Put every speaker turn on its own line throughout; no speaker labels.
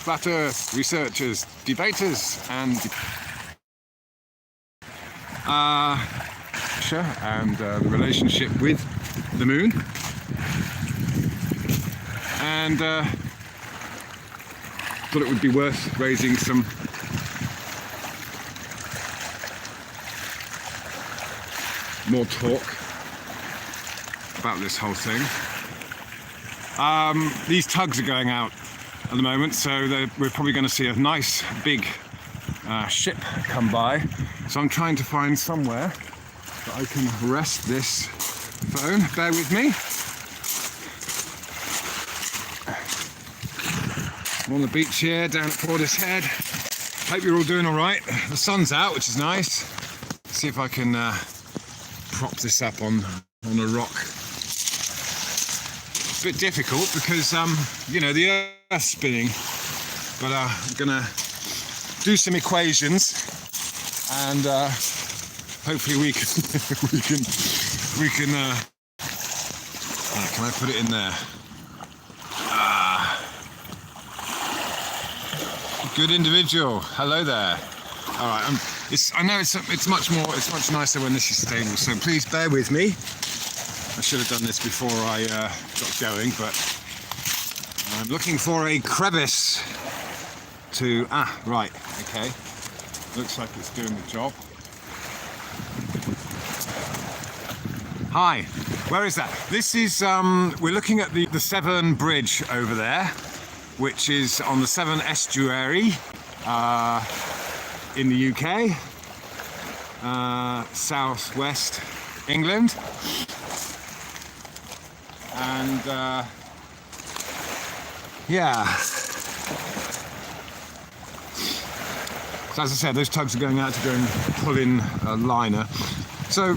flat earth researchers, debaters, and the relationship with the moon. And thought it would be worth raising some more talk about this whole thing. These tugs are going out at the moment, so we're probably going to see a nice big ship come by. So I'm trying to find somewhere that I can rest this phone. Bear with me. I'm on the beach here down at Portishead. Hope you're all doing all right. The sun's out, which is nice. Let's see if I can prop this up on a rock. It's a bit difficult because the Earth's spinning, but I'm gonna do some equations and hopefully we can can I put it in there? Good individual. Hello there. All right. I know it's much nicer when this is stable. So please bear with me. I should have done this before I got going, but I'm looking for a crevice to. Right. Okay. Looks like it's doing the job. Hi. Where is that? This is. We're looking at the Severn Bridge over there, which is on the Severn Estuary in the UK, southwest England, and so as I said, those tugs are going out to go and pull in a liner. So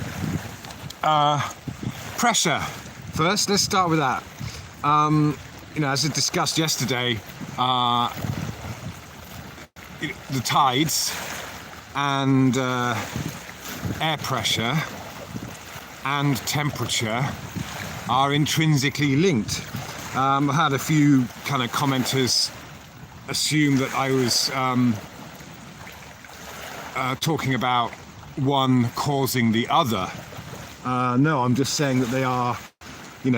pressure first, let's start with that. As I discussed yesterday, the tides and air pressure and temperature are intrinsically linked. I had a few kind of commenters assume that I was talking about one causing the other. No, I'm just saying that they are, you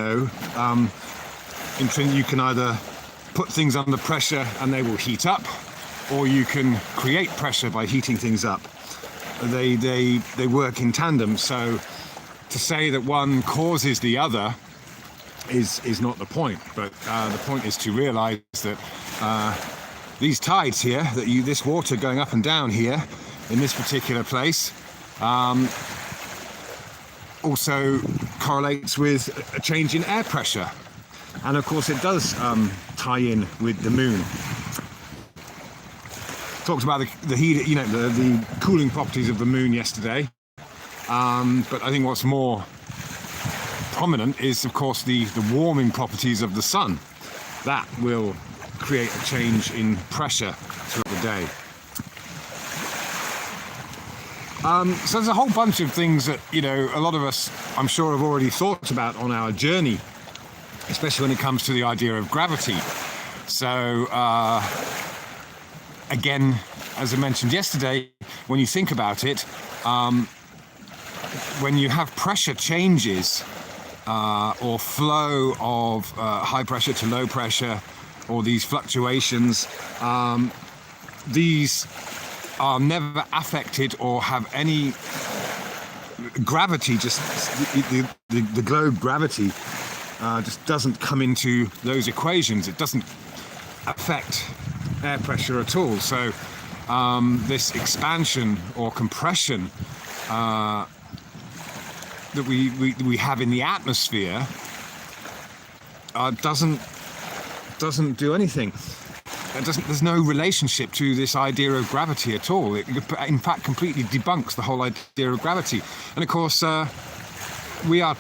can either put things under pressure and they will heat up, or you can create pressure by heating things up. They work in tandem. So to say that one causes the other is not the point. But the point is to realise that these tides here, this water going up and down here in this particular place, also correlates with a change in air pressure. And of course it does tie in with the moon. Talked about the heat, the cooling properties of the moon yesterday. But I think what's more prominent is, of course, the warming properties of the sun. That will create a change in pressure throughout the day. So there's a whole bunch of things that, a lot of us, I'm sure, have already thought about on our journey, especially when it comes to the idea of gravity. So, again, as I mentioned yesterday, when you think about it, when you have pressure changes or flow of high pressure to low pressure, or these fluctuations, these are never affected or have any gravity, just the globe gravity just doesn't come into those equations. It doesn't affect air pressure at all. So this expansion or compression that we have in the atmosphere doesn't do anything. There's no relationship to this idea of gravity at all. It, in fact, completely debunks the whole idea of gravity. And of course, we are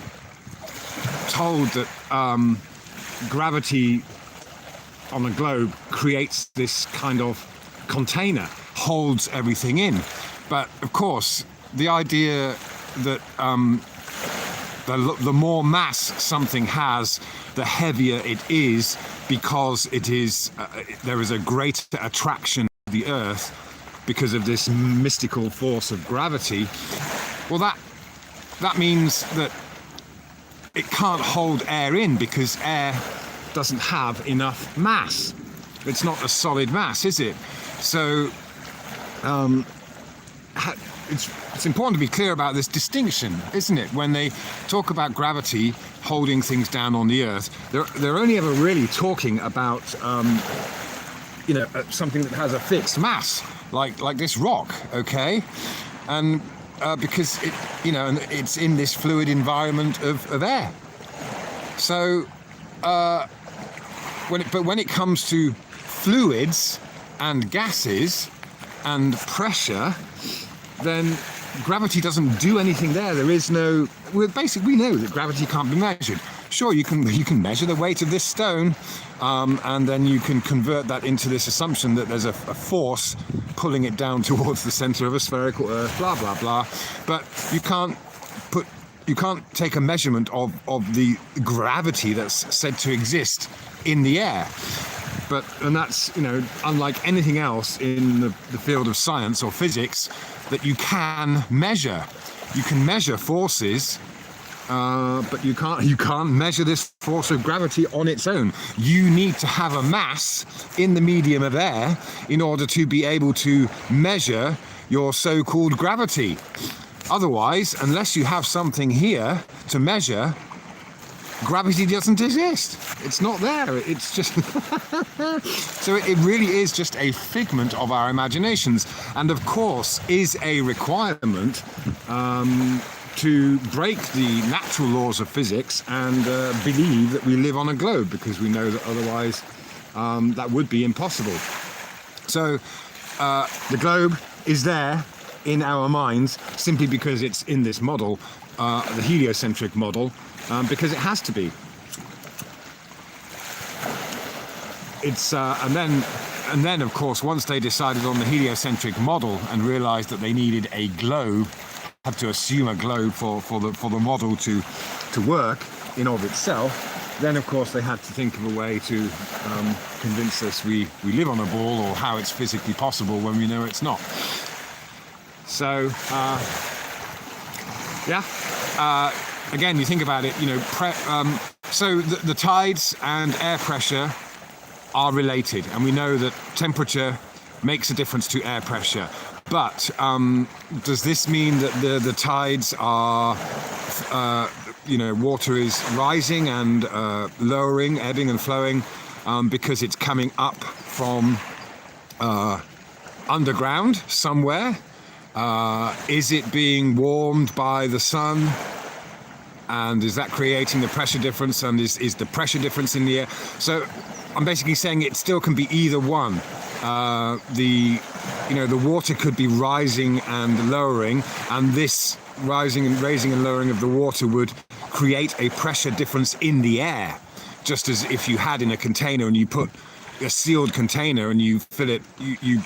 told that gravity on a globe creates this kind of container, holds everything in. But of course, the idea that the more mass something has, the heavier it is, because there is a greater attraction to the Earth because of this mystical force of gravity. Well, that means that it can't hold air in, because air doesn't have enough mass. It's not a solid mass, is it? So it's important to be clear about this distinction, isn't it? When they talk about gravity holding things down on the Earth, they're only ever really talking about something that has a fixed mass, like this rock, okay? And because it's in this fluid environment of air. So when it comes to fluids and gases and pressure, then gravity doesn't do anything there. There is no. We know that gravity can't be measured. Sure, you can measure the weight of this stone, and then you can convert that into this assumption that there's a force pulling it down towards the center of a spherical Earth. Blah blah blah. But you can't take a measurement of the gravity that's said to exist in the air. And that's, unlike anything else in the field of science or physics that you can measure. You can measure forces, but you can't measure this force of gravity on its own. You need to have a mass in the medium of air in order to be able to measure your so-called gravity. Otherwise, unless you have something here to measure, gravity doesn't exist. It's not there. It's just so it really is just a figment of our imaginations, and of course is a requirement to break the natural laws of physics and believe that we live on a globe, because we know that otherwise that would be impossible. So the globe is there in our minds simply because it's in this model, the heliocentric model, because it has to be. It's and then of course, once they decided on the heliocentric model and realized that they needed a globe, had to assume a globe for the model to work in of itself, then of course they had to think of a way to convince us we live on a ball, or how it's physically possible when we know it's not. So again, you think about it, so the tides and air pressure are related, and we know that temperature makes a difference to air pressure. But does this mean that the tides are, water is rising and lowering, ebbing and flowing, because it's coming up from underground somewhere? Is it being warmed by the sun? And is that creating the pressure difference? And is the pressure difference in the air? So I'm basically saying it still can be either one. The water could be rising and lowering, and this raising and lowering of the water would create a pressure difference in the air. Just as if you had in a container and you put a sealed container and you fill it, you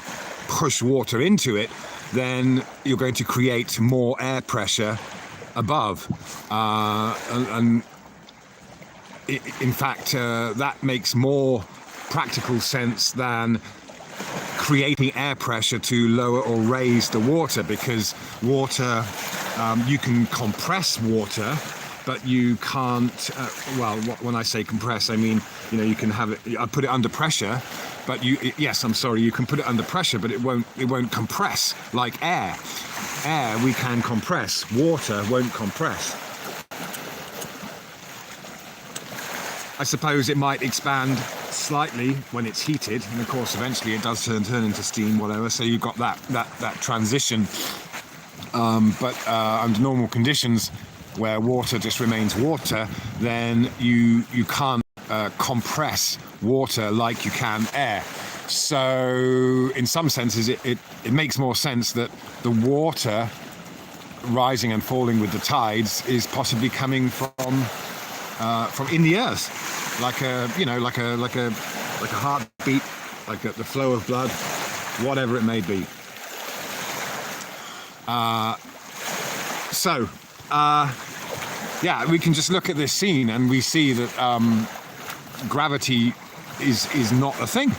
push water into it, then you're going to create more air pressure above. In fact, that makes more practical sense than creating air pressure to lower or raise the water, because water, you can compress water, but you can't, when I say compress, I mean, you can have it, I put it under pressure, but you can put it under pressure, but it won't compress like air. Air we can compress, water won't compress. I suppose it might expand slightly when it's heated, and of course eventually it does turn into steam, whatever, so you've got that transition. But under normal conditions, where water just remains water, then you can't compress water like you can air. So in some senses it makes more sense that the water rising and falling with the tides is possibly coming from in the earth, like a heartbeat, like the flow of blood, whatever it may be. yeah, we can just look at this scene and we see that gravity is not a thing.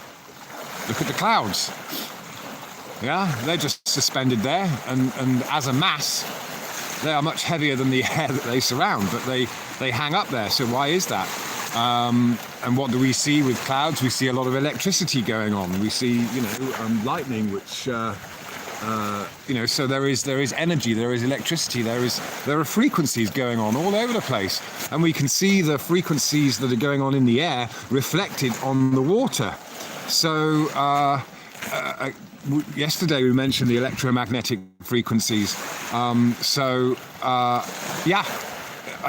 Look at the clouds. Yeah, they're just suspended there, and as a mass, they are much heavier than the air that they surround, but they hang up there. So why is that? And what do we see with clouds? We see a lot of electricity going on. We see, lightning, which, so there is energy, there is electricity, there are frequencies going on all over the place. And we can see the frequencies that are going on in the air reflected on the water. So yesterday we mentioned the electromagnetic frequencies. I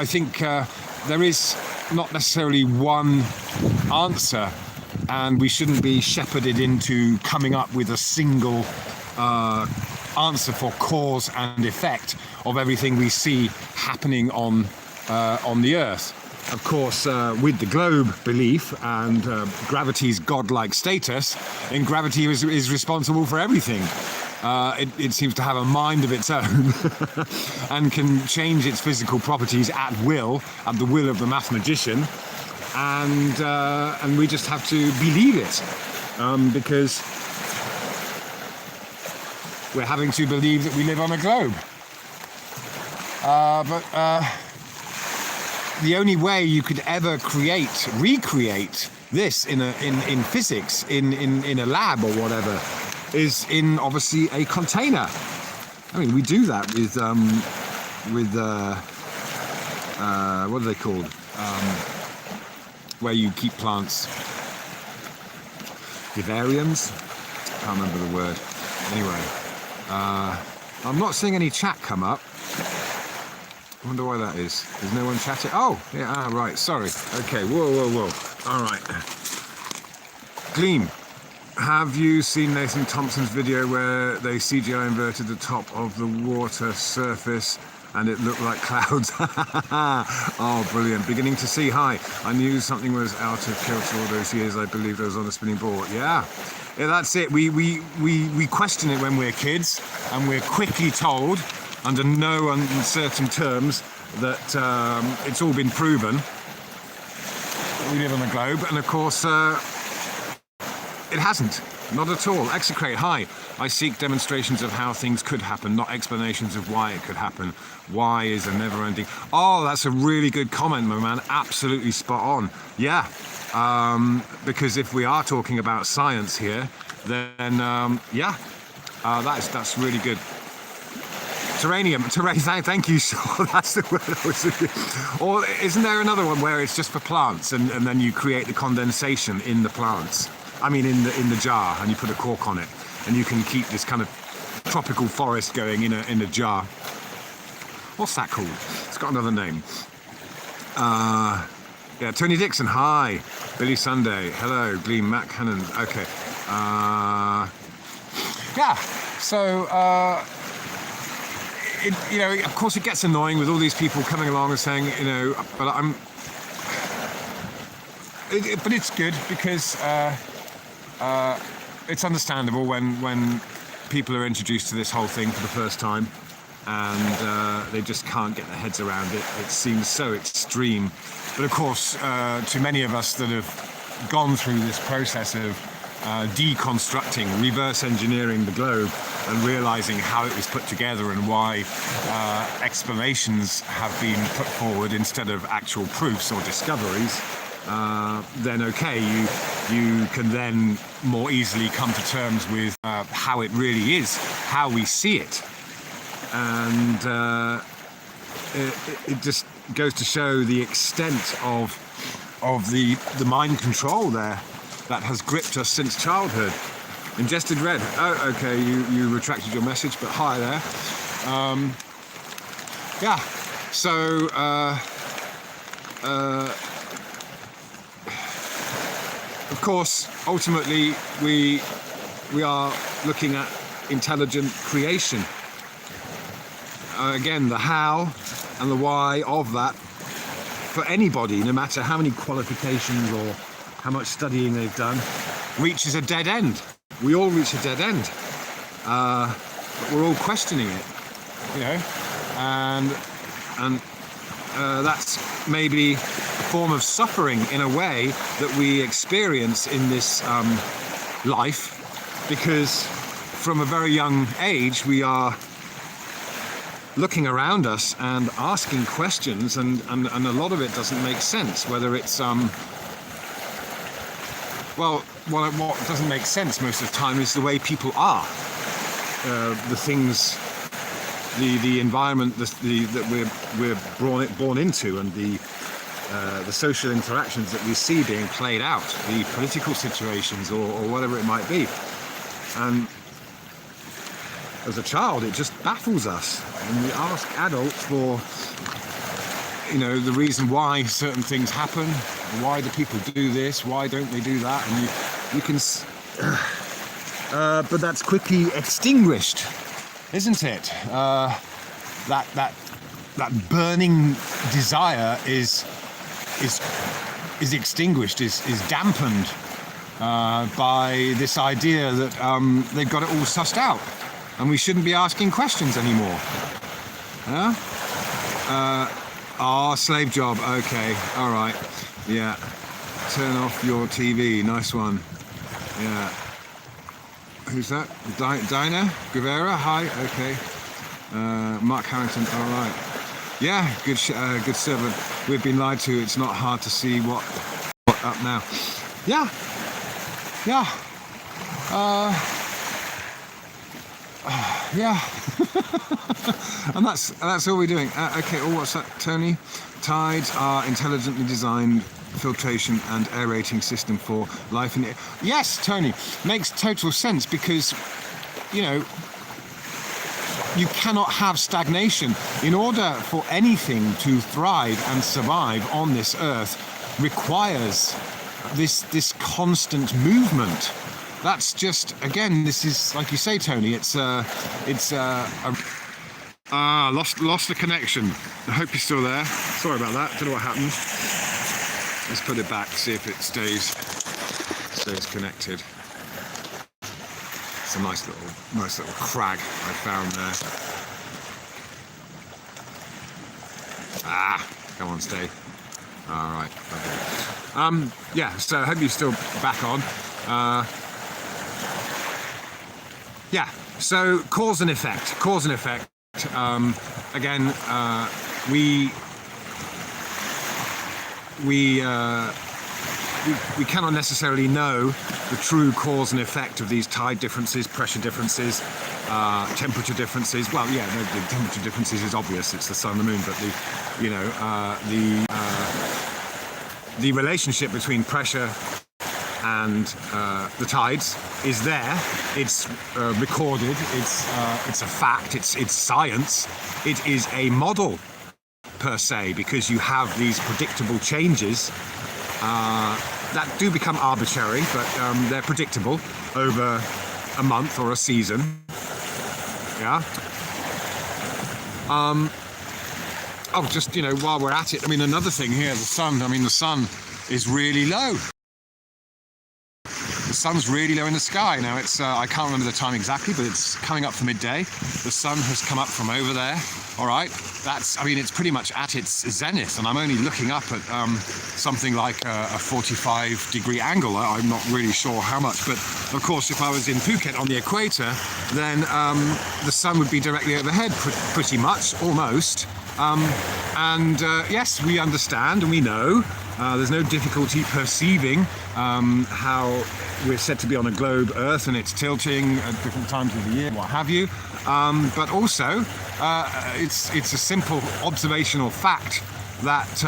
think there is not necessarily one answer, and we shouldn't be shepherded into coming up with a single answer for cause and effect of everything we see happening on the Earth. Of course, with the globe belief and gravity's godlike status, and gravity is responsible for everything. It seems to have a mind of its own and can change its physical properties at the will of the mathematician, and we just have to believe it, because we're having to believe that we live on a globe. But the only way you could ever recreate this in physics, in a lab or whatever, is in obviously a container. I mean, we do that with what are they called? Where you keep plants. Vivariums? Can't remember the word. Anyway, I'm not seeing any chat come up. I wonder why that is. There's no one chatting. Oh, yeah, right, sorry. Okay, whoa. All right. Gleam. Have you seen Nathan Thompson's video where they CGI inverted the top of the water surface and it looked like clouds? Oh, brilliant. Beginning to see. Hi. I knew something was out of kilter all those years. I believed I was on a spinning board. Yeah, that's it. We question it when we're kids, and we're quickly told, under no uncertain terms, that it's all been proven. We live on a globe, and of course, it hasn't. Not at all. Execrate. Hi. I seek demonstrations of how things could happen, not explanations of why it could happen. Why is a never-ending... Oh, that's a really good comment, my man. Absolutely spot on. Yeah. Because if we are talking about science here, then, that's really good. Terranium. Thank you, Sean. That's the word I was thinking. Or isn't there another one where it's just for plants, and then you create the condensation in the plants? I mean, in the jar, and you put a cork on it, and you can keep this kind of tropical forest going in a jar. What's that called? It's got another name. Yeah, Tony Dixon. Hi, Billy Sunday. Hello, Gleam Mac Hannon. Okay. Yeah. So, of course, it gets annoying with all these people coming along and saying, but it's good because. It's understandable when people are introduced to this whole thing for the first time, and they just can't get their heads around it. It seems so extreme. But of course, to many of us that have gone through this process of deconstructing, reverse engineering the globe, and realizing how it was put together and why explanations have been put forward instead of actual proofs or discoveries, then okay, you can then more easily come to terms with how it really is, how we see it. And it just goes to show the extent of the mind control there that has gripped us since childhood. Ingested red. Oh, okay, you retracted your message, but hi there. Yeah, so of course, ultimately, we are looking at intelligent creation. Again, the how and the why of that, for anybody, no matter how many qualifications or how much studying they've done, reaches a dead end. We all reach a dead end. But we're all questioning it, and that's maybe a form of suffering in a way that we experience in this life, because from a very young age we are looking around us and asking questions, and a lot of it doesn't make sense. Whether it's well, what doesn't make sense most of the time is the way people are, the things, the environment that we're born into, and the social interactions that we see being played out, the political situations or whatever it might be. And as a child, it just baffles us. And we ask adults for, the reason why certain things happen. Why do people do this? Why don't they do that? And you can, but that's quickly extinguished, isn't it? That burning desire is extinguished, is dampened by this idea that they've got it all sussed out, and we shouldn't be asking questions anymore. Slave job. Okay, all right. Yeah. Turn off your TV. Nice one. Yeah. Who's that? Dinah Guevara. Hi. Okay. Mark Harrington. All right. Yeah. Good servant. We've been lied to. It's not hard to see what up now. Yeah. Yeah. Yeah. And that's all we're doing. Okay. Oh, what's that, Tony? Tides are intelligently designed filtration and aerating system for life in the air. Yes, Tony, makes total sense, because you cannot have stagnation. In order for anything to thrive and survive on this earth, requires this constant movement. That's just, again, this is, like you say, Tony, lost the connection. I hope you're still there. Sorry about that. Don't know what happened. Let's put it back, see if it stays connected. It's a nice little crag I found there. Come on, stay. All right. Okay. Yeah. So I hope you're still back on. Yeah. So cause and effect. Again, we cannot necessarily know the true cause and effect of these tide differences, pressure differences, temperature differences. Well, yeah, the temperature differences is obvious. It's the sun and the moon, but the relationship between pressure and the tides is there. It's recorded. It's a fact. It's science. It is a model per se, because you have these predictable changes that do become arbitrary, but they're predictable over a month or a season. Yeah. Just while we're at it, another thing here, the sun. The sun is really low. The sun's really low in the sky now. It's I can't remember the time exactly, but it's coming up for midday. The sun has come up from over there. All right, that's, it's pretty much at its zenith, and I'm only looking up at something like a 45-degree angle. I'm not really sure how much, but of course, if I was in Phuket on the equator, then the sun would be directly overhead, pretty much, almost. Yes, we understand and we know. There's no difficulty perceiving how we're said to be on a globe Earth and it's tilting at different times of the year, what have you. But also, it's a simple observational fact that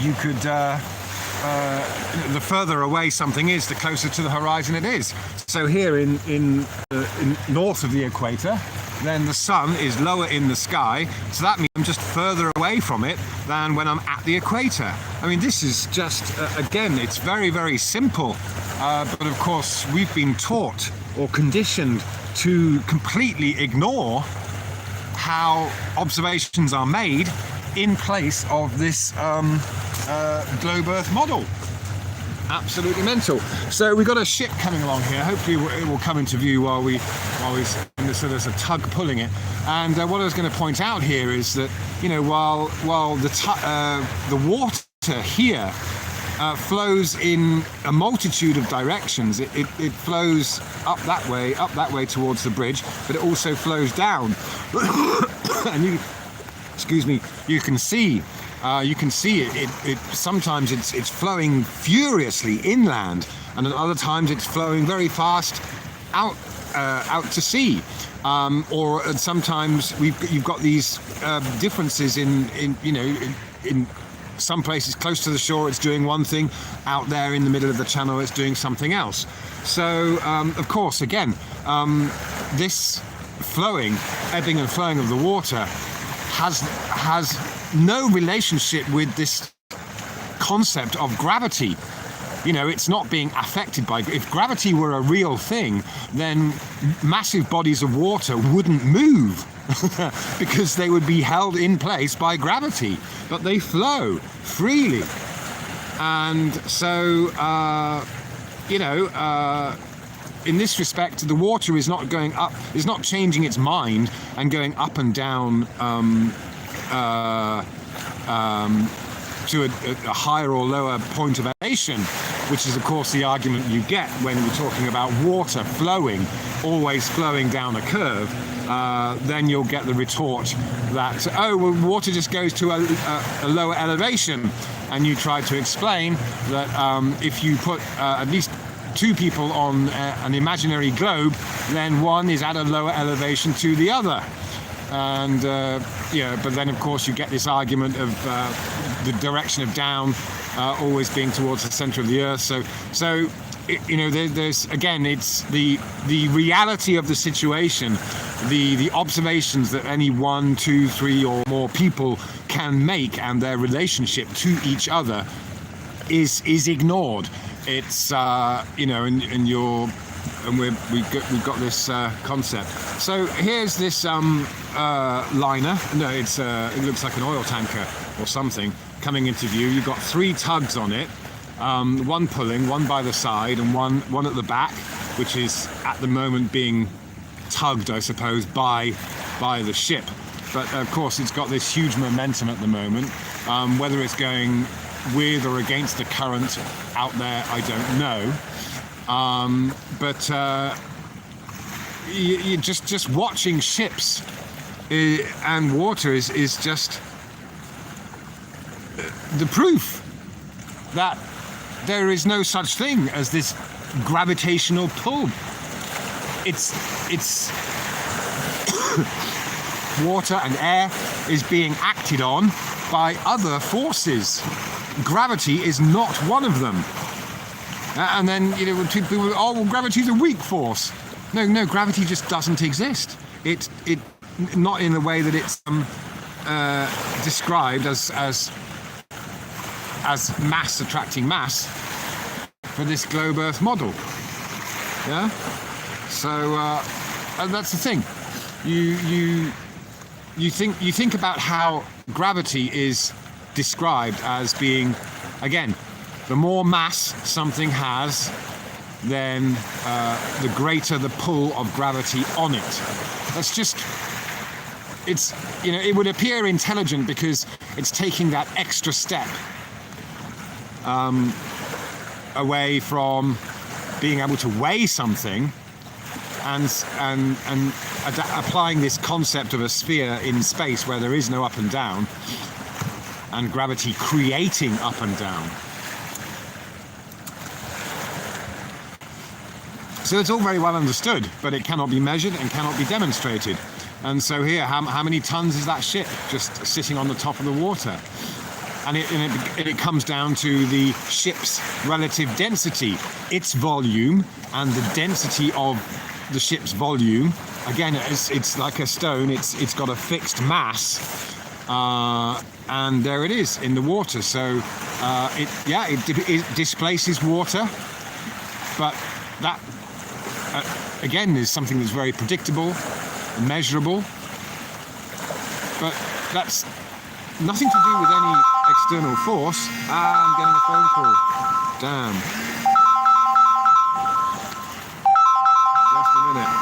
you could, the further away something is, the closer to the horizon it is. So here in north of the equator, then the sun is lower in the sky, so that means I'm just further away from it than when I'm at the equator. This is just, again, it's very, very simple. But of course, we've been taught or conditioned to completely ignore how observations are made in place of this globe Earth model. Absolutely mental. So we've got a ship coming along here. Hopefully it will come into view while there's a tug pulling it. And what I was going to point out here is that while the water here flows in a multitude of directions. It flows up that way towards the bridge, but it also flows down. And you can see it. Sometimes it's flowing furiously inland, and at other times it's flowing very fast out to sea. Or sometimes you've got these differences in some places close to the shore it's doing one thing, out there in the middle of the channel it's doing something else. So of course, again, this ebbing and flowing of the water has no relationship with this concept of gravity. It's not being affected by. If gravity were a real thing, then massive bodies of water wouldn't move because they would be held in place by gravity. But they flow freely, and so in this respect, the water is not going up, is not changing its mind and going up and down to a higher or lower point of elevation, which is of course the argument you get when we're talking about water flowing, always flowing down a curve. Then you'll get the retort that, water just goes to a lower elevation, and you try to explain that if you put at least two people on an imaginary globe, then one is at a lower elevation to the other. And but then of course you get this argument of the direction of down always being towards the center of the earth. So there's again, it's the reality of the situation, the observations that any 1, 2, 3 or more people can make, and their relationship to each other is ignored. It's we've got this concept. So here's this liner. No, it looks like an oil tanker or something coming into view. You've got 3 tugs on it, one pulling, one by the side, and one at the back, which is at the moment being tugged, I suppose, by the ship. But of course, it's got this huge momentum at the moment. Whether it's going with or against the current out there, I don't know. But you just watching ships and water is just the proof that there is no such thing as this gravitational pull. It's water and air is being acted on by other forces. Gravity is not one of them. And then people, gravity's a weak force. No, gravity just doesn't exist. It not in the way that it's described as mass attracting mass for this globe Earth model. Yeah. So and that's the thing. You think about how gravity is described as being, again, the more mass something has, then the greater the pull of gravity on it. That's just, it would appear intelligent because it's taking that extra step away from being able to weigh something and applying this concept of a sphere in space where there is no up and down, and gravity creating up and down. So it's all very well understood, but it cannot be measured and cannot be demonstrated. And so here, how many tons is that ship just sitting on the top of the water? And it comes down to the ship's relative density, its volume, and the density of the ship's volume. Again, it's like a stone. It's got a fixed mass, and there it is in the water. So it displaces water, but that again is something that's very predictable, measurable. But that's nothing to do with any external force. I'm getting a phone call. Damn. Just a minute.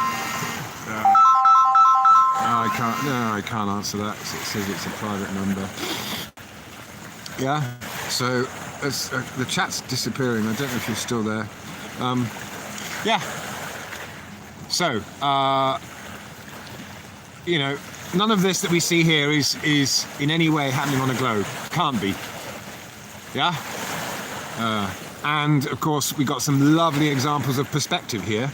I I can't answer that. It says it's a private number. Yeah. So the chat's disappearing. I don't know if you're still there. Yeah. So none of this that we see here is in any way happening on a globe. Can't be. Yeah. And of course, we got some lovely examples of perspective here.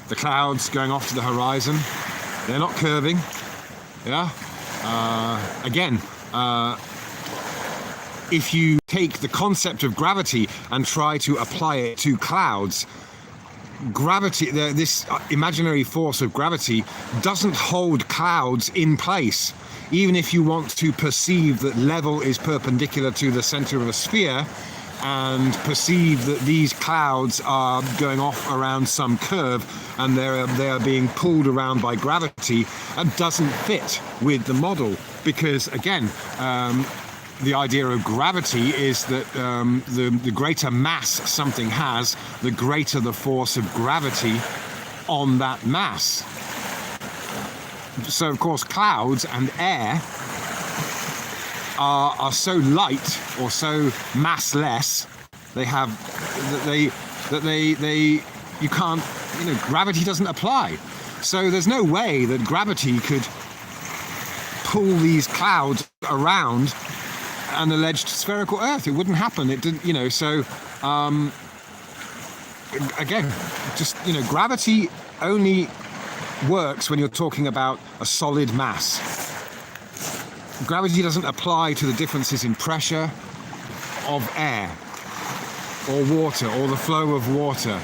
The clouds going off to the horizon, they're not curving. Yeah. Again, if you take the concept of gravity and try to apply it to clouds, gravity, this imaginary force of gravity doesn't hold clouds in place. Even if you want to perceive that level is perpendicular to the center of a sphere and perceive that these clouds are going off around some curve and they are being pulled around by gravity, that doesn't fit with the model, because again, the idea of gravity is that the greater mass something has, the greater the force of gravity on that mass. So of course clouds and air are so light or so massless, you can't, gravity doesn't apply. So there's no way that gravity could pull these clouds around an alleged spherical Earth. It wouldn't happen. It didn't, so again, just, gravity only works when you're talking about a solid mass. Gravity doesn't apply to the differences in pressure of air or water or the flow of water.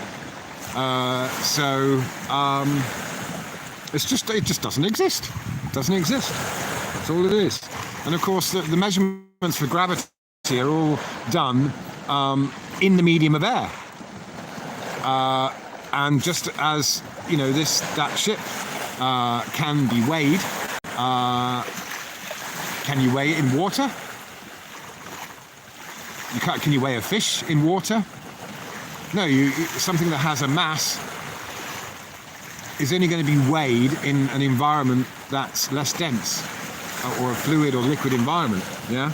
It just doesn't exist. It doesn't exist. That's all it is. And of course, the measurements for gravity are all done in the medium of air. And just as that ship can be weighed. Can you weigh it in water? Can you weigh a fish in water? No, something that has a mass is only going to be weighed in an environment that's less dense, or a fluid or liquid environment. Yeah.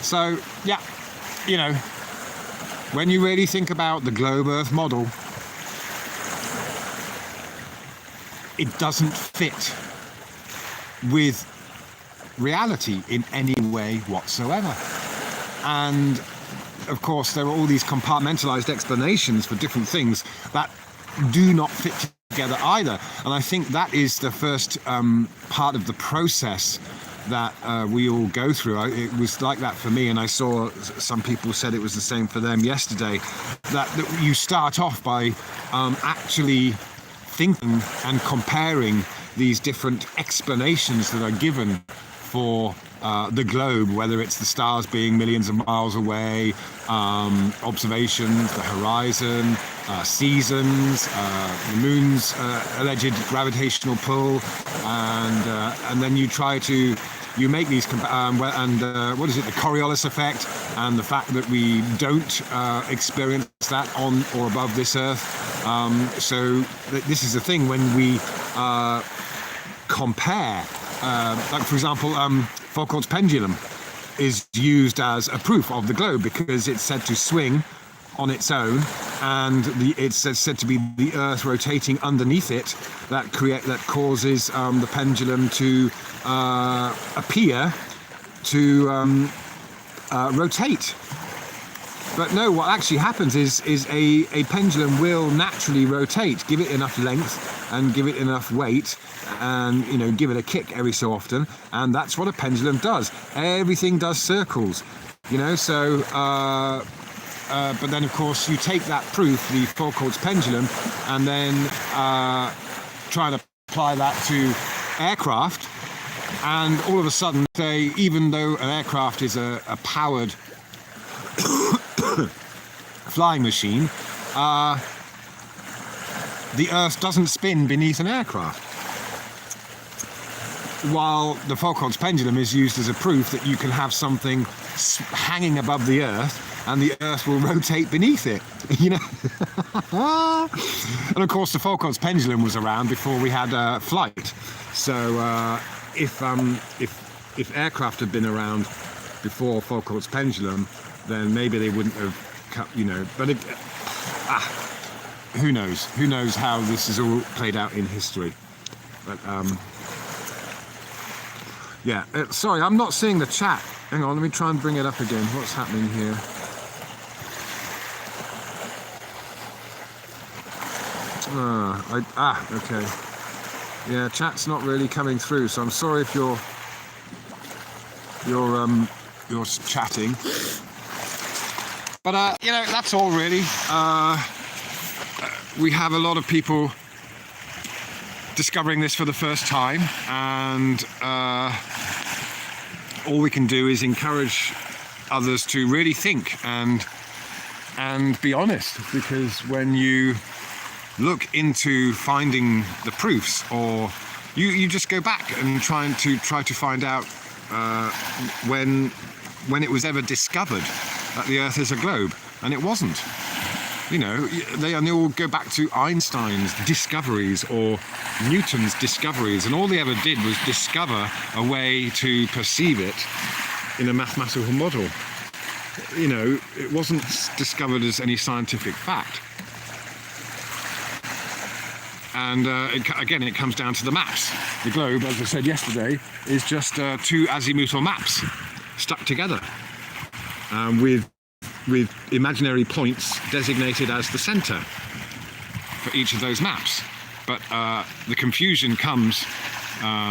So yeah, when you really think about the globe Earth model, it doesn't fit with reality in any way whatsoever. And of course, there are all these compartmentalized explanations for different things that do not fit together either. And I think that is the first part of the process that we all go through. It was like that for me, and I saw some people said it was the same for them yesterday, that you start off by actually thinking and comparing these different explanations that are given for the globe, whether it's the stars being millions of miles away, observations, the horizon, seasons, the moon's alleged gravitational pull, and then you make these what is it, the Coriolis effect, and the fact that we don't experience that on or above this Earth. So this is the thing when we compare, like for example, Foucault's pendulum is used as a proof of the globe because it's said to swing on its own, and it's said to be the Earth rotating underneath it that causes the pendulum to appear to rotate. But no, what actually happens is a pendulum will naturally rotate. Give it enough length and give it enough weight, and give it a kick every so often, and that's what a pendulum does. Everything does circles, so but then of course you take that proof, the Foucault's pendulum, and then try and apply that to aircraft, and all of a sudden, even though an aircraft is a powered flying machine, the Earth doesn't spin beneath an aircraft. While the Foucault's pendulum is used as a proof that you can have something hanging above the Earth and the Earth will rotate beneath it. You know. And of course, the Foucault's pendulum was around before we had flight. So if aircraft had been around before Foucault's pendulum, then maybe they wouldn't have cut. You know, but who knows? Who knows how this is all played out in history? But yeah, sorry, I'm not seeing the chat. Hang on, let me try and bring it up again. What's happening here? Okay. Yeah, chat's not really coming through, so I'm sorry if you're chatting. But you know, that's all really. We have a lot of people discovering this for the first time, and all we can do is encourage others to really think and be honest, because when you look into finding the proofs, or you just go back and try to find out when it was ever discovered that the Earth is a globe, and it wasn't. You know, they all go back to Einstein's discoveries or Newton's discoveries, and all they ever did was discover a way to perceive it in a mathematical model. You know, it wasn't discovered as any scientific fact. And again, it comes down to the maps. The globe, as I said yesterday, is just two azimuthal maps stuck together with imaginary points designated as the center for each of those maps. But the confusion comes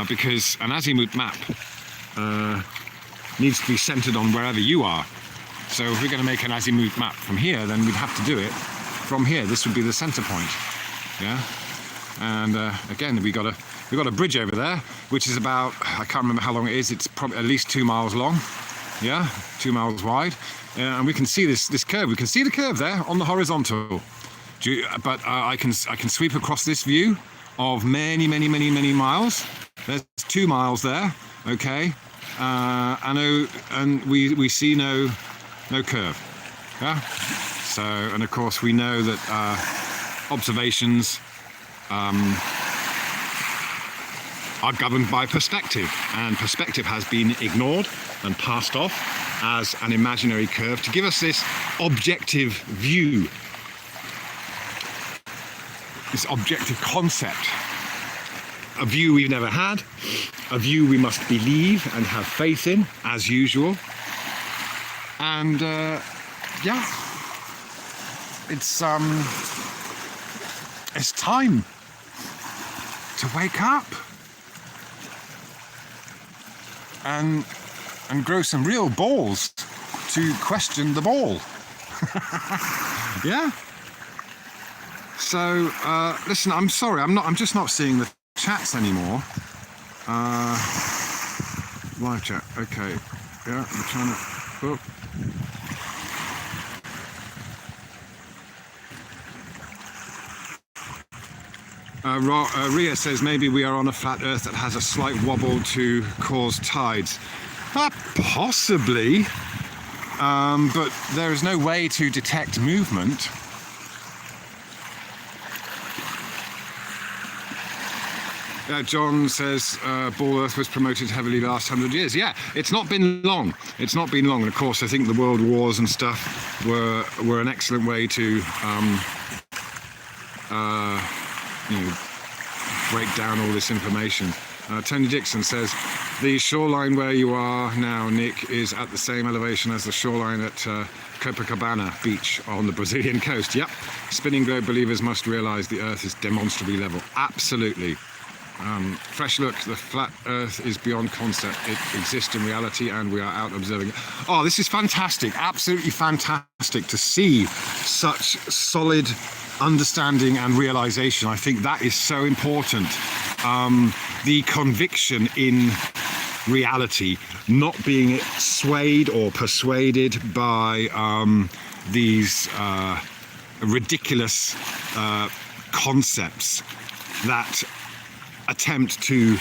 because an azimuth map needs to be centered on wherever you are. So if we're going to make an azimuth map from here, then we'd have to do it from here. This would be the center point. Yeah. And again, we got a bridge over there, which is about, I can't remember how long it is. It's probably at least 2 miles long. Yeah, 2 miles wide. And we can see this curve. We can see the curve there on the horizontal. But I can sweep across this view of many miles. There's 2 miles there. Okay, and we see no curve. Yeah. So, and of course we know that observations are governed by perspective, and perspective has been ignored and passed off as an imaginary curve to give us this objective view, this objective concept, a view we've never had, a view we must believe and have faith in, as usual. And yeah, it's time to wake up and grow some real balls to question the ball. Yeah. So listen, I'm sorry, I'm just not seeing the chats anymore. Live chat, okay. Yeah, I'm trying to. Oh. Ria says maybe we are on a flat Earth that has a slight wobble to cause tides. Possibly, but there is no way to detect movement. John says Ball Earth was promoted heavily the last 100 years. Yeah, it's not been long. It's not been long. And of course, I think the world wars and stuff were an excellent way to break down all this information. Tony Dixon says the shoreline where you are now, Nick, is at the same elevation as the shoreline at Copacabana Beach on the Brazilian coast. Yep. Spinning globe believers must realize the Earth is demonstrably level. Absolutely. Fresh look, the flat Earth is beyond concept. It exists in reality and we are out observing it. Oh, this is fantastic. Absolutely fantastic to see such solid understanding and realization. I think that is so important. The conviction in reality, not being swayed or persuaded by these ridiculous concepts that attempt to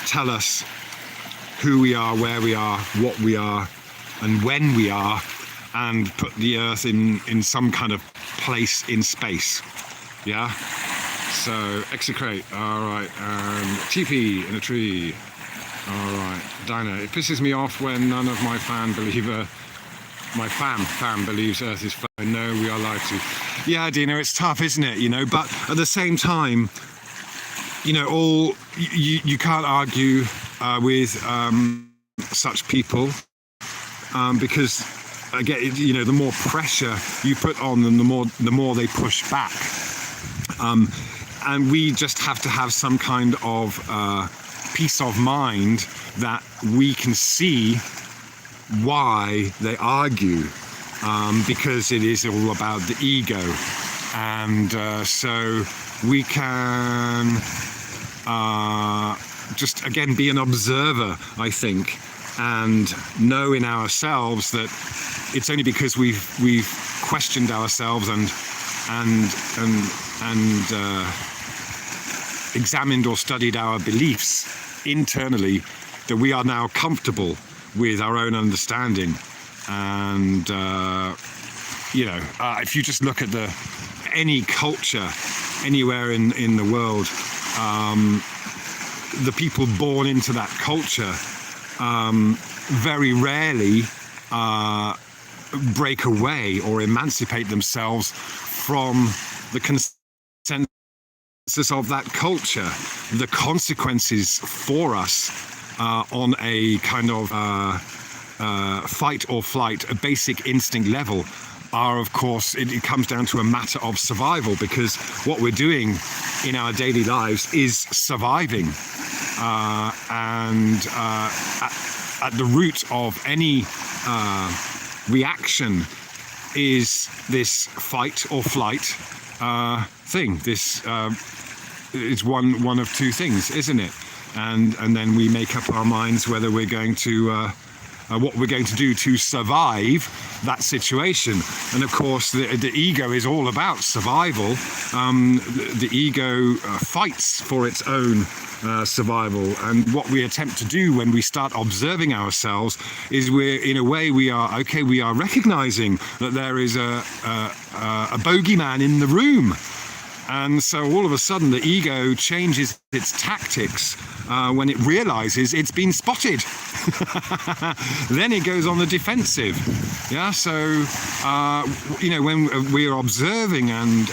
tell us who we are, where we are, what we are, and when we are, and put the Earth in some kind of place in space. Yeah. So execrate. All right. And TP in a tree. All right. Dinah. It pisses me off when none of my fam believes Earth is flat. No, we are lied to. Yeah, Dina, it's tough, isn't it? You know, but at the same time, you know, you can't argue with such people because again, you know, the more pressure you put on them, the more they push back. And we just have to have some kind of peace of mind that we can see why they argue, because it is all about the ego. And so we can just, again, be an observer, I think, and know in ourselves that it's only because we've questioned ourselves and examined or studied our beliefs internally that we are now comfortable with our own understanding. And you know, if you just look at any culture anywhere in the world, the people born into that culture very rarely break away or emancipate themselves from the consensus of that culture. The consequences for us on a kind of fight or flight, a basic instinct level, are, of course, it comes down to a matter of survival, because what we're doing in our daily lives is surviving. And at the root of any reaction is this fight or flight thing. This is one of two things, isn't it? And then we make up our minds whether we're going to what we're going to do to survive that situation. And of course, the ego is all about survival. The ego fights for its own survival. And what we attempt to do when we start observing ourselves is we are recognizing that there is a bogeyman in the room. And so all of a sudden the ego changes its tactics when it realizes it's been spotted. Then it goes on the defensive. Yeah, so you know, when we are observing and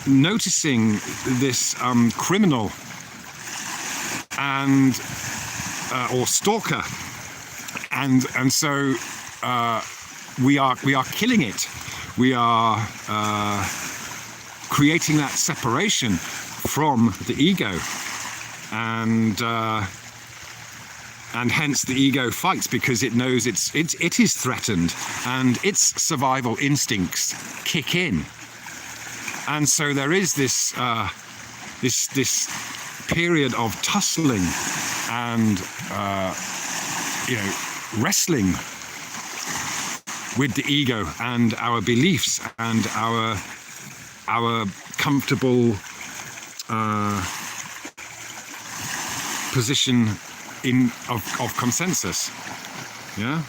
noticing this criminal and or stalker, and so we are killing it. We are creating that separation from the ego, and hence the ego fights, because it knows it is threatened, and its survival instincts kick in. And so there is this this period of tussling and you know, wrestling with the ego and our beliefs and our comfortable position of consensus. Yeah.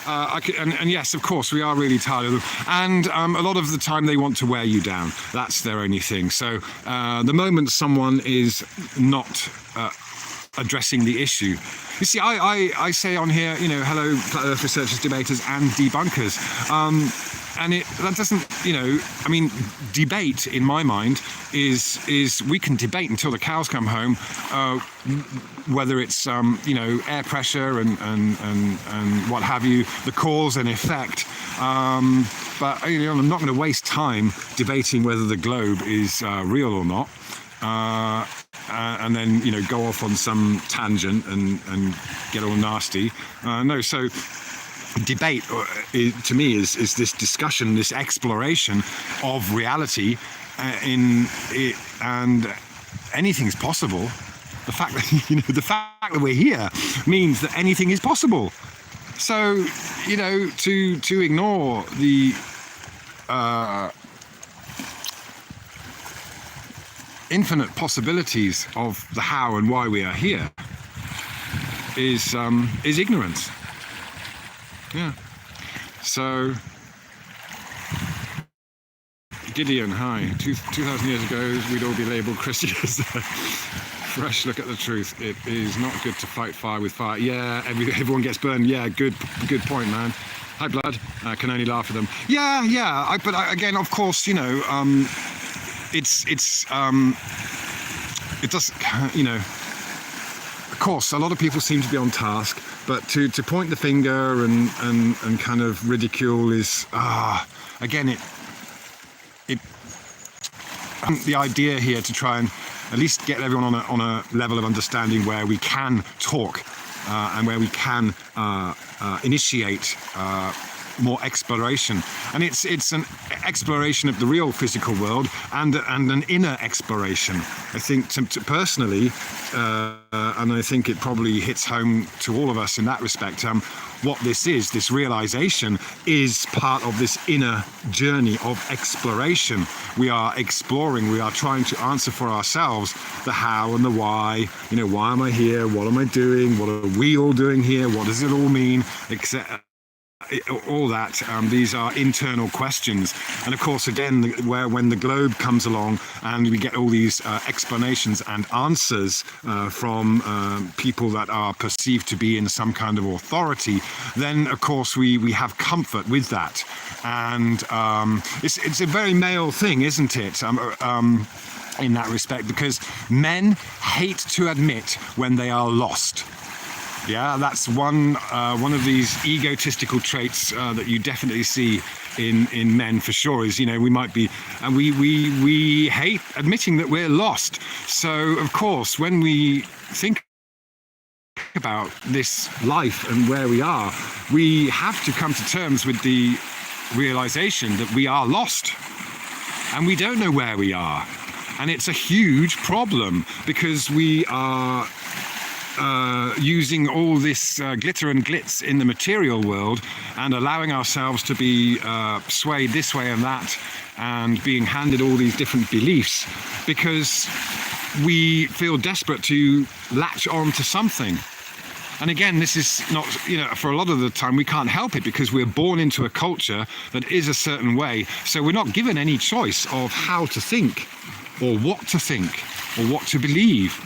And yes, of course, we are really tired of them. And a lot of the time they want to wear you down. That's their only thing. So the moment someone is not addressing the issue. You see, I say on here, you know, hello, flat earth researchers, debaters, and debunkers. And that doesn't, you know, I mean, debate in my mind is we can debate until the cows come home, whether it's you know, air pressure and what have you, the cause and effect. But you know, I'm not going to waste time debating whether the globe is real or not. And then, you know, go off on some tangent and get all nasty. No, so debate to me is this discussion, this exploration of reality, and anything's possible. The fact that, you know, the fact that we're here means that anything is possible. So, you know, to ignore the infinite possibilities of the how and why we are here is ignorance. Yeah. So Gideon, hi. 2,000 years ago, we'd all be labelled Christians. Fresh look at the truth. It is not good to fight fire with fire. Yeah, everyone gets burned. Yeah, good point, man. Hi, blood. I can only laugh at them. Yeah. But again, of course, it does, of course, a lot of people seem to be on task, but to point the finger and kind of ridicule is, again, the idea here to try and at least get everyone on a level of understanding where we can talk and where we can initiate more exploration. And it's an exploration of the real physical world and an inner exploration. I think personally, and I think it probably hits home to all of us in that respect, what this realization is part of this inner journey of exploration. We are exploring, we are trying to answer for ourselves the how and the why. Why am I here? What am I doing? What are we all doing here? What does it all mean? Etc. All that, these are internal questions. And of course, again, when the globe comes along and we get all these explanations and answers from people that are perceived to be in some kind of authority, then of course we have comfort with that. And it's a very male thing, isn't it? In that respect, because men hate to admit when they are lost. Yeah, that's one of these egotistical traits that you definitely see in men for sure. Is we might be, and we hate admitting that we're lost. So of course, when we think about this life and where we are, we have to come to terms with the realization that we are lost, and we don't know where we are, and it's a huge problem because we are using all this glitter and glitz in the material world and allowing ourselves to be swayed this way and that and being handed all these different beliefs because we feel desperate to latch on to something. And again, this is not, for a lot of the time we can't help it because we're born into a culture that is a certain way. So we're not given any choice of how to think or what to believe.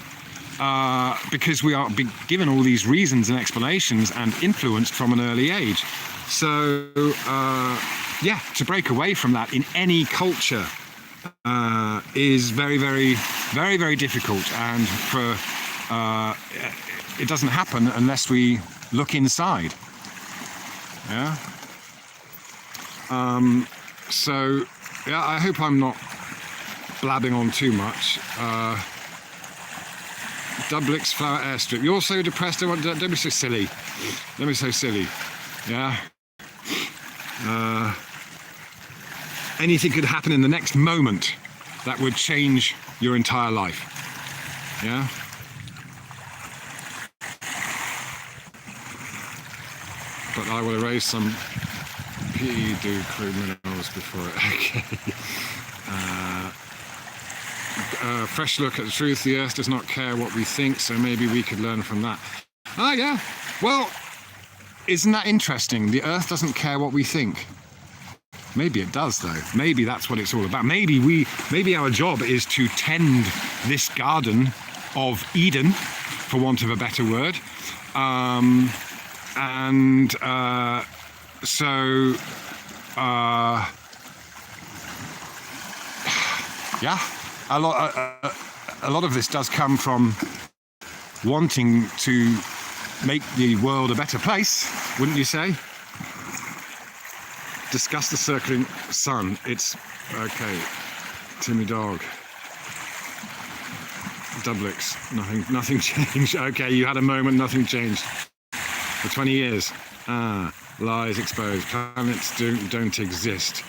Because we are given all these reasons and explanations and influenced from an early age. So, to break away from that in any culture is very, very, very, very difficult. And it doesn't happen unless we look inside. Yeah. I hope I'm not blabbing on too much. Dublix Flower Airstrip. You're so depressed. Don't be so silly. Don't be so silly. Yeah. Anything could happen in the next moment that would change your entire life. Yeah. But I will erase some PED criminals before it. Okay. Fresh look at the truth. The earth does not care what we think, so maybe we could learn from that. Yeah. Well, isn't that interesting? The earth doesn't care what we think. Maybe it does, though. Maybe that's what it's all about. Maybe our job is to tend this garden of Eden, for want of a better word. Yeah. A lot of this does come from wanting to make the world a better place, wouldn't you say? Discuss the circling sun. It's okay. Timmy dog. Dublix. Nothing changed. Okay, you had a moment. Nothing changed. For 20 years. Lies exposed. Planets don't exist.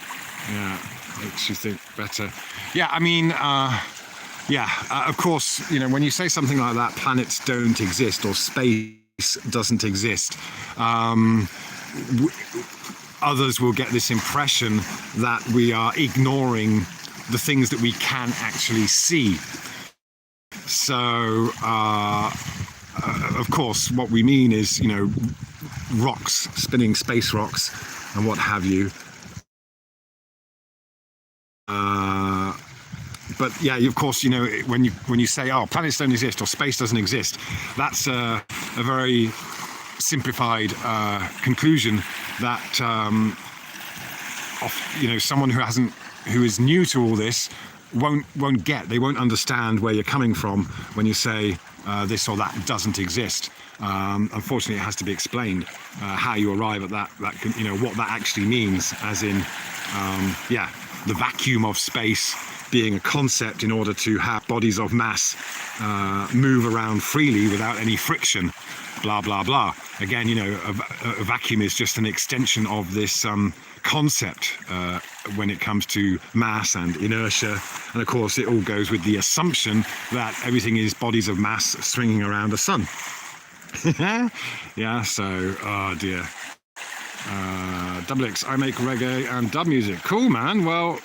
Yeah. Makes you think better. Yeah, I mean, of course, when you say something like that, planets don't exist or space doesn't exist, others will get this impression that we are ignoring the things that we can actually see. So, of course, what we mean is, rocks, spinning space rocks, and what have you. But yeah, of course, when you say, "Oh, planets don't exist" or "space doesn't exist," that's a very simplified conclusion that someone who is new to all this won't get. They won't understand where you're coming from when you say this or that doesn't exist. Unfortunately, it has to be explained how you arrive at that. What that actually means, as in, the vacuum of space being a concept in order to have bodies of mass move around freely without any friction, blah, blah, blah. Again, a vacuum is just an extension of this concept when it comes to mass and inertia. And of course, it all goes with the assumption that everything is bodies of mass swinging around the sun. Yeah, so, oh dear. Double X, I make reggae and dub music. Cool, man. Well,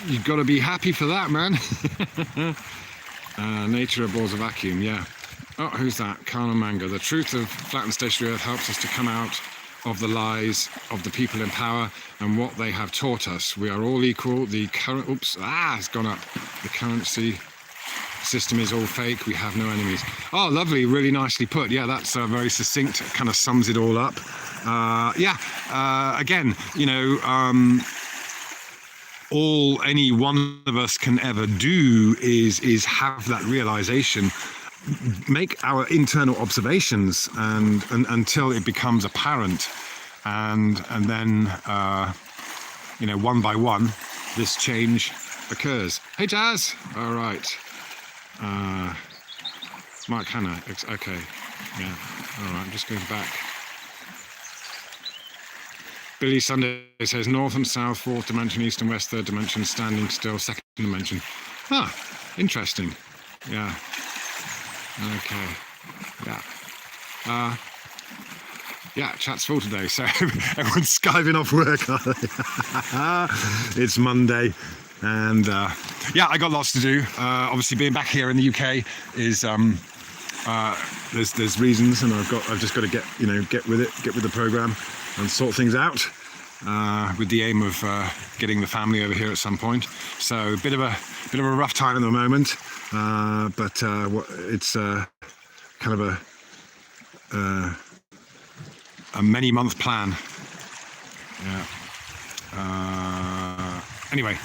you've got to be happy for that, man. Nature abhors a vacuum, yeah. Oh, who's that? Carnal Mango. The truth of flat and stationary Earth helps us to come out of the lies of the people in power and what they have taught us. We are all equal. The current... Oops. It's gone up. The currency system is all fake. We have no enemies. Oh, lovely. Really nicely put. Yeah, that's very succinct. Kind of sums it all up. Again, all any one of us can ever do is have that realization, make our internal observations, and until it becomes apparent, and then one by one this change occurs. Hey Jazz. All right. Mark Hanna. Okay. Yeah. All right. I'm just going back. Billy Sunday says north and south, fourth dimension, east and west, third dimension, standing still, second dimension. Interesting. Yeah. Okay. Yeah. Chat's full today, so everyone's skiving off work, are they? It's Monday, and I got lots to do. Obviously, being back here in the UK is there's reasons, and I've just got to get with the program and sort things out with the aim of getting the family over here at some point. So a bit of a rough time at the moment, but it's kind of a many-month plan. Yeah. Anyway,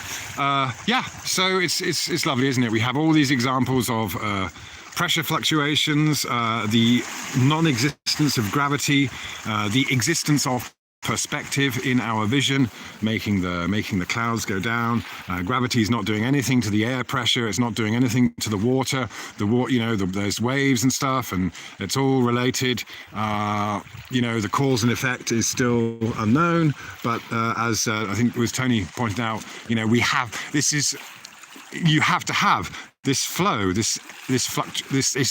so it's lovely, isn't it? We have all these examples of pressure fluctuations, the non-existence of gravity, the existence of perspective in our vision, making the clouds go down. Gravity is not doing anything to the air pressure. It's not doing anything to the water. There's waves and stuff, and it's all related. The cause and effect is still unknown. But as I think it was Tony pointed out, we have you have to have this flow, this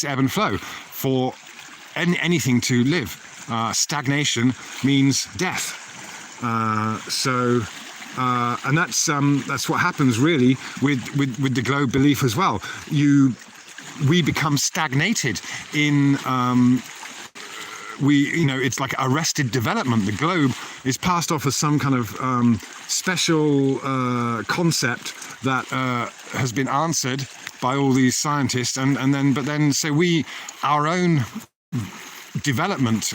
ebb and flow for anything to live. Stagnation means death. And that's what happens really with the globe belief as well. We become stagnated in it's like arrested development. The globe is passed off as some kind of special concept that has been answered by all these scientists, so our own development,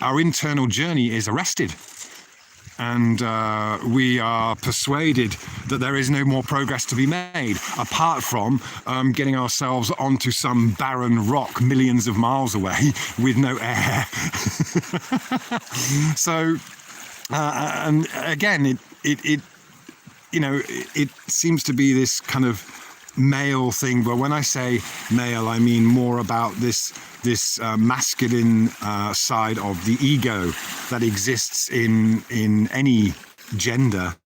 our internal journey is arrested, and we are persuaded that there is no more progress to be made apart from getting ourselves onto some barren rock millions of miles away with no air. So and again it seems to be this kind of male thing, but when I say male, I mean more about this masculine side of the ego that exists in any gender.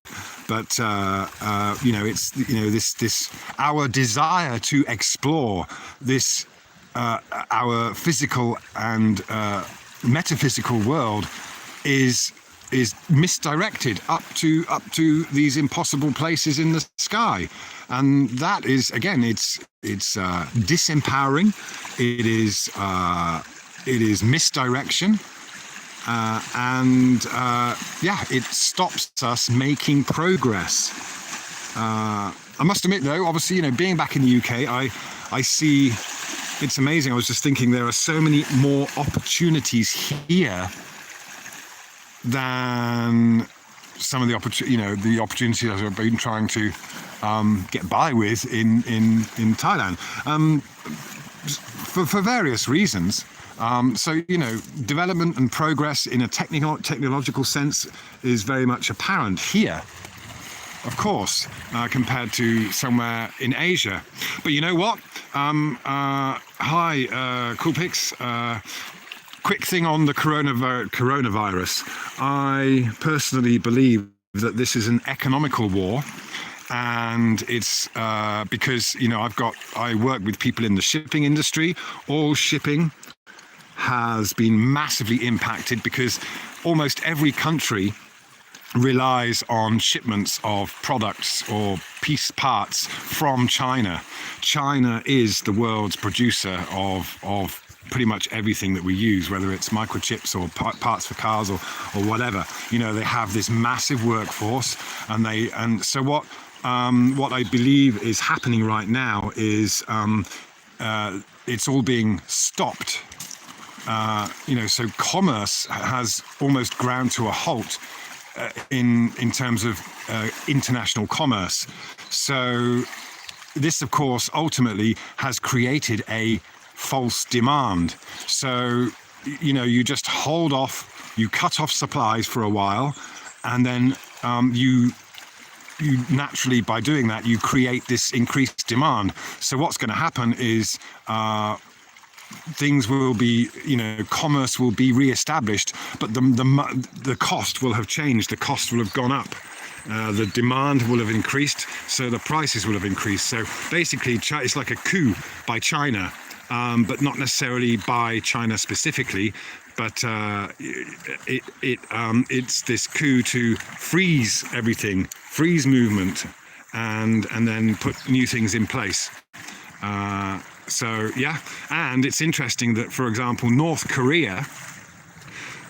But it's this our desire to explore this our physical and metaphysical world is misdirected up to these impossible places in the sky, and that is, again, it's disempowering. It is misdirection, and it stops us making progress. I must admit, though, obviously, being back in the UK, I see. It's amazing. I was just thinking there are so many more opportunities here than some of the opportunities I've been trying to get by with in Thailand, for various reasons. So development and progress in a technological sense is very much apparent here, of course, compared to somewhere in Asia. But you know what? Hi, Cool Pics. Quick thing on the coronavirus. I personally believe that this is an economical war, and it's because I work with people in the shipping industry. All shipping has been massively impacted because almost every country relies on shipments of products or piece parts from China. China is the world's producer of pretty much everything that we use, whether it's microchips or parts for cars or whatever. They have this massive workforce, and so what I believe is happening right now is it's all being stopped. So commerce has almost ground to a halt in terms of international commerce. So this, of course, ultimately has created a false demand. So you just hold off, you cut off supplies for a while, and then you naturally, by doing that, you create this increased demand. So what's going to happen is things will be, commerce will be re-established, but the cost will have changed. The cost will have gone up. The demand will have increased, so the prices will have increased. So basically, it's like a coup by China, but not necessarily by China specifically. But it's this coup to freeze everything, freeze movement, and then put new things in place. And it's interesting that, for example, North Korea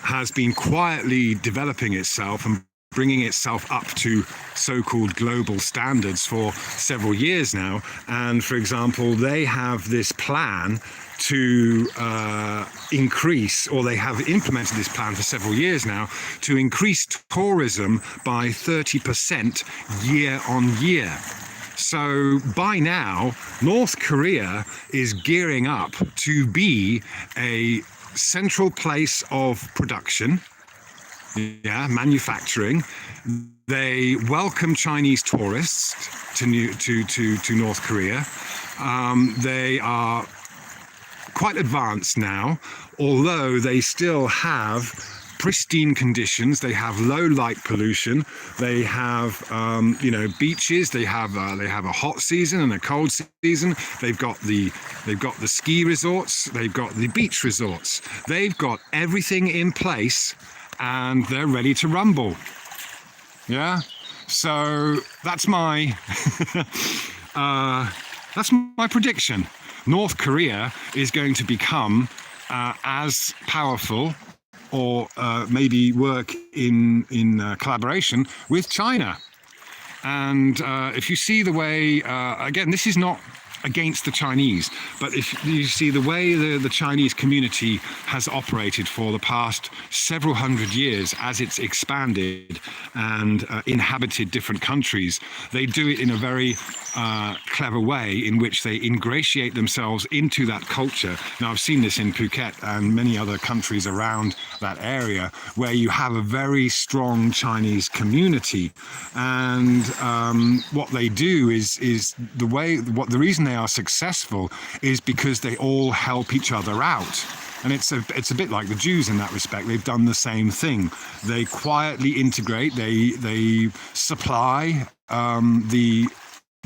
has been quietly developing itself and bringing itself up to so-called global standards for several years now. And, for example, they have this plan to increase, or they have implemented this plan for several years now, to increase tourism by 30% year on year. So by now, North Korea is gearing up to be a central place of production, manufacturing. They welcome Chinese tourists to North Korea. They are quite advanced now, although they still have pristine conditions. They have low light pollution. They have beaches. They have a hot season and a cold season. They've got the ski resorts. They've got the beach resorts. They've got everything in place, and they're ready to rumble. Yeah. So that's my prediction. North Korea is going to become as powerful, or maybe work in collaboration with China. And if you see the way, again, this is not against the Chinese, but if you see the way the Chinese community has operated for the past several hundred years as it's expanded and inhabited different countries, they do it in a very clever way in which they ingratiate themselves into that culture. Now, I've seen this in Phuket and many other countries around that area where you have a very strong Chinese community, and what they do is the reason they are successful is because they all help each other out. And it's a bit like the Jews in that respect. They've done the same thing. They quietly integrate. They supply the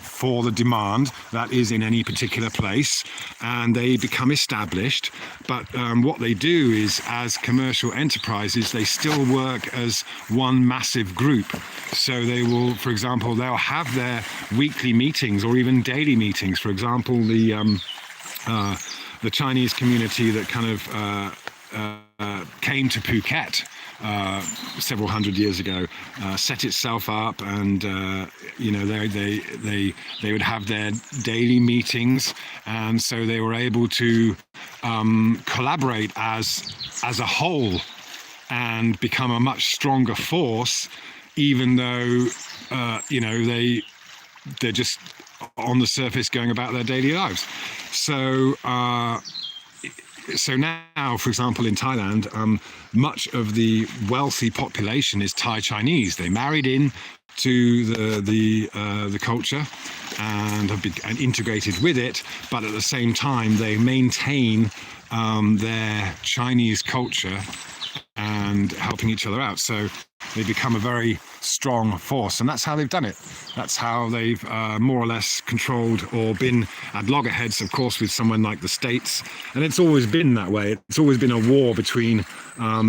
for the demand that is in any particular place, and they become established. But what they do is, as commercial enterprises, they still work as one massive group. So they will, for example, they'll have their weekly meetings or even daily meetings. For example, the Chinese community that kind of came to Phuket several hundred years ago, set itself up, and they would have their daily meetings, and so they were able to collaborate as a whole and become a much stronger force, even though they're just on the surface going about their daily lives. So now, for example, in Thailand, much of the wealthy population is Thai Chinese. They married in to the culture and have been integrated with it, but at the same time they maintain their Chinese culture and helping each other out. So they become a very strong force, and that's how they've done it. That's how they've more or less controlled or been at loggerheads, of course, with someone like the States. And it's always been that way. It's always been a war between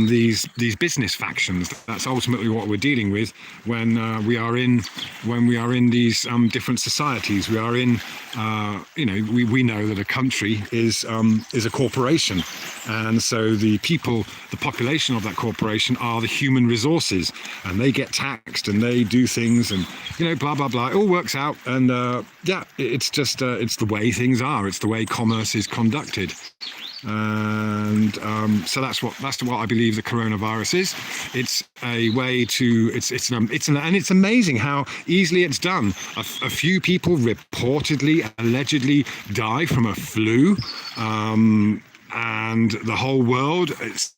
these business factions. That's ultimately what we're dealing with when we are in these different societies. We are in, we know that a country is a corporation, and so the people, the population of that corporation are the human resources, and they get taxed and they do things, and blah blah blah. It all works out, and it's just it's the way things are. It's the way commerce is conducted. And so that's what I believe the coronavirus is. It's a way to and it's amazing how easily it's done. A few people reportedly, allegedly die from a flu, and the whole world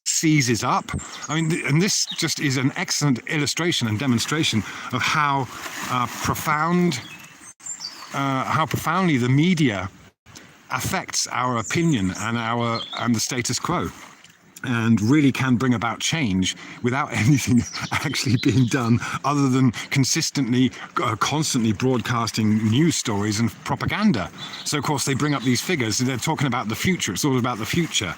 seizes up. I mean, and this just is an excellent illustration and demonstration of how profoundly the media affects our opinion and the status quo, and really can bring about change without anything actually being done other than constantly broadcasting news stories and propaganda. So of course they bring up these figures, and they're talking about the future. It's all about the future,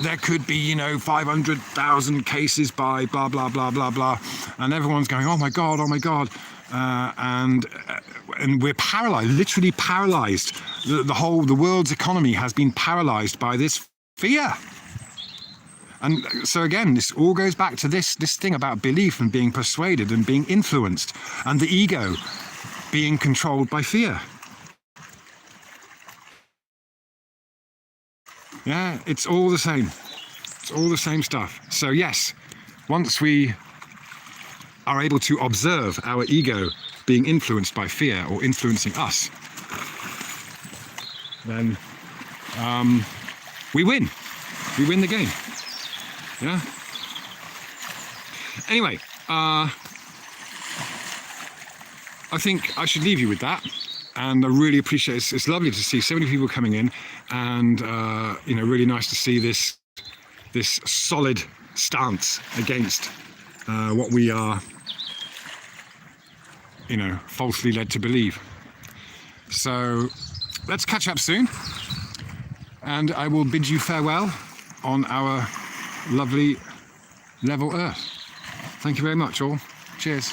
there could be 500,000 cases by blah blah blah blah blah, and everyone's going, oh my god, and we're paralyzed, literally paralyzed. The world's economy has been paralyzed by this fear. And so again, this all goes back to this thing about belief and being persuaded and being influenced, and the ego being controlled by fear. Yeah, it's all the same. It's all the same stuff. So yes, once we are able to observe our ego being influenced by fear or influencing us, then we win. We win the game. Yeah. Anyway, I think I should leave you with that. And I really appreciate it. It's lovely to see so many people coming in, and really nice to see this solid stance against what we are falsely led to believe. So let's catch up soon, and I will bid you farewell on our lovely level Earth. Thank you very much all. Cheers.